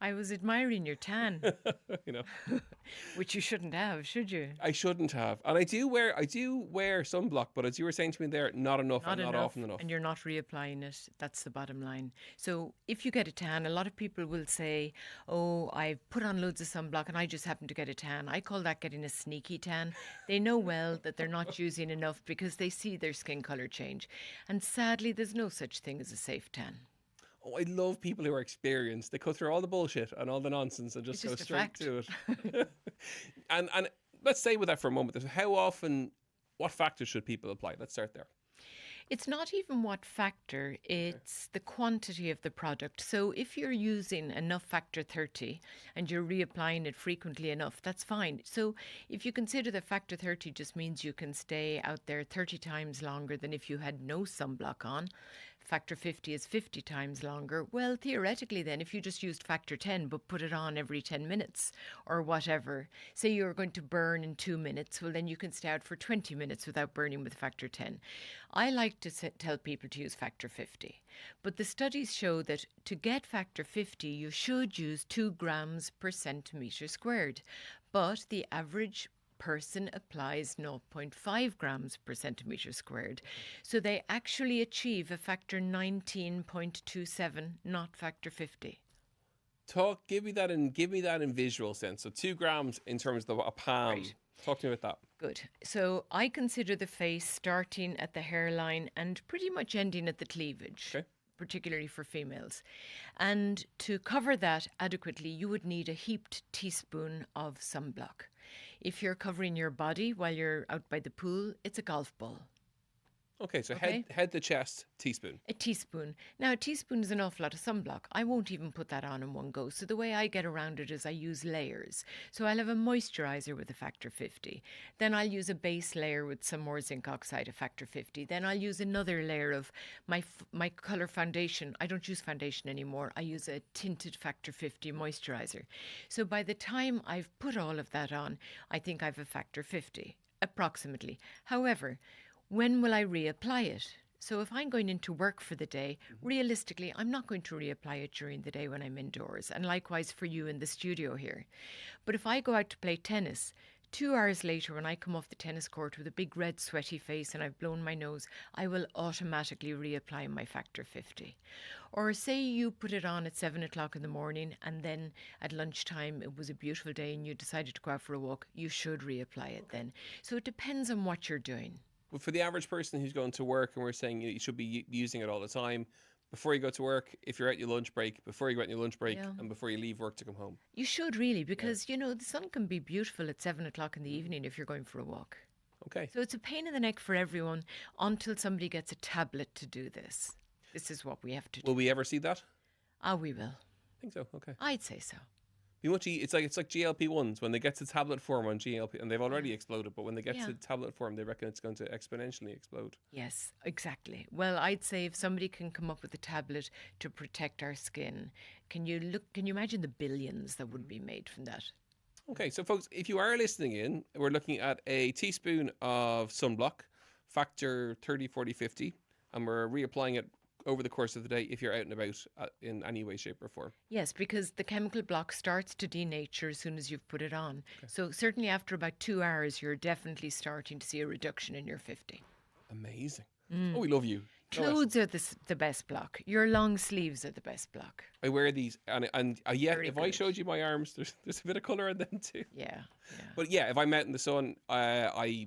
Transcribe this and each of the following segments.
I was admiring your tan, You know, which you shouldn't have, should you? I shouldn't have. And I do wear sunblock, but as you were saying to me there, not enough Not and not enough, often enough. and you're not reapplying it. That's the bottom line. So if you get a tan, a lot of people will say, "Oh, I've put on loads of sunblock and I just happen to get a tan." I call that getting a sneaky tan. They know well that they're not using enough because they see their skin color change. And sadly, there's no such thing as a safe tan. Oh, I love people who are experienced. They cut through all the bullshit and all the nonsense and It's just go just a straight fact. to it. And let's stay with that for a moment. How often, what factors should people apply? Let's start there. It's not even what factor, it's the quantity of the product. So if you're using enough factor 30 and you're reapplying it frequently enough, that's fine. So if you consider that factor 30 just means you can stay out there 30 times longer than if you had no sunblock on, factor 50 is 50 times longer. Well, theoretically then, if you just used factor 10 but put it on every 10 minutes or whatever, say you're going to burn in 2 minutes, well then you can stay out for 20 minutes without burning with factor 10. I like to tell people to use factor 50. But the studies show that to get factor 50, you should use 2 grams per centimetre squared. But the average person applies zero point 0.5 grams per centimetre squared. So they actually achieve a factor 19.27, not factor 50. Give me that in visual sense. So 2 grams in terms of a palm. Right. Talk to me about that. Good. So I consider the face starting at the hairline and pretty much ending at the cleavage. Okay. Particularly for females. And to cover that adequately, you would need a heaped teaspoon of sunblock. If you're covering your body while you're out by the pool, it's a golf ball. Okay, so Okay. head to chest, teaspoon. A teaspoon. Now, a teaspoon is an awful lot of sunblock. I won't even put that on in one go. So the way I get around it is I use layers. So I'll have a moisturiser with a factor 50. Then I'll use a base layer with some more zinc oxide, a factor 50. Then I'll use another layer of my colour foundation. I don't use foundation anymore. I use a tinted factor 50 moisturiser. So by the time I've put all of that on, I think I've a factor 50, approximately. However, when will I reapply it? So if I'm going into work for the day, realistically, I'm not going to reapply it during the day when I'm indoors. And likewise for you in the studio here. But if I go out to play tennis, 2 hours later when I come off the tennis court with a big red sweaty face and I've blown my nose, I will automatically reapply my factor 50. Or say you put it on at 7 o'clock in the morning and then at lunchtime it was a beautiful day and you decided to go out for a walk, you should reapply it then. So it depends on what you're doing. But for the average person who's going to work, and we're saying you should be using it all the time, before you go to work, if you're at your lunch break, before you go out on your lunch break, Yeah. and before you leave work to come home. You should really, because, the sun can be beautiful at 7 o'clock in the evening if you're going for a walk. Okay. So it's a pain in the neck for everyone until somebody gets a tablet to do this. This is what we have to do. Will we ever see that? We will. I think so. Okay. I'd say so. It's like GLP-1s when they get to tablet form on GLP, and they've already exploded. But when they get Yeah. to tablet form, they reckon it's going to exponentially explode. Yes, exactly. Well, I'd say if somebody can come up with a tablet to protect our skin, can you imagine the billions that would be made from that? Okay, so folks, if you are listening in, we're looking at a teaspoon of sunblock, factor 30, 40, 50, and we're reapplying it over the course of the day if you're out and about in any way, shape or form. Yes, because the chemical block starts to denature as soon as you've put it on. So certainly after about 2 hours, you're definitely starting to see a reduction in your 50. Amazing. Oh, we love you. Clothes are the best block. Your long sleeves are the best block. I wear these, and yet Very if I good. showed you my arms, there's a bit of colour in them too. Yeah, yeah. But yeah, if I'm out in the sun, I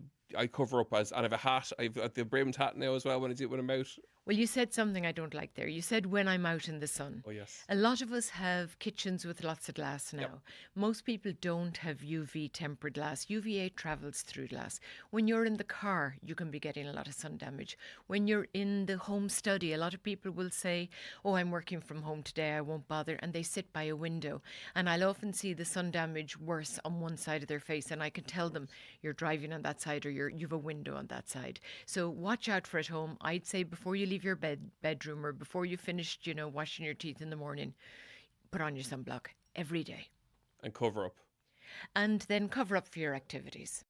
cover up and I have a hat. I've got the brimmed hat now as well when I'm out. Well, you said something I don't like there. You said when I'm out in the sun. Oh yes. A lot of us have kitchens with lots of glass now. Yep. Most people don't have UV tempered glass. UVA travels through glass. When you're in the car, you can be getting a lot of sun damage. When you're in the home study, a lot of people will say, "Oh, I'm working from home today, I won't bother," and they sit by a window. And I'll often see the sun damage worse on one side of their face, and I can tell them, "You're driving on that side or you've a window on that side." So watch out for at home. I'd say before you leave your bedroom or before you finished, washing your teeth in the morning, put on your sunblock every day. And cover up. And then cover up for your activities.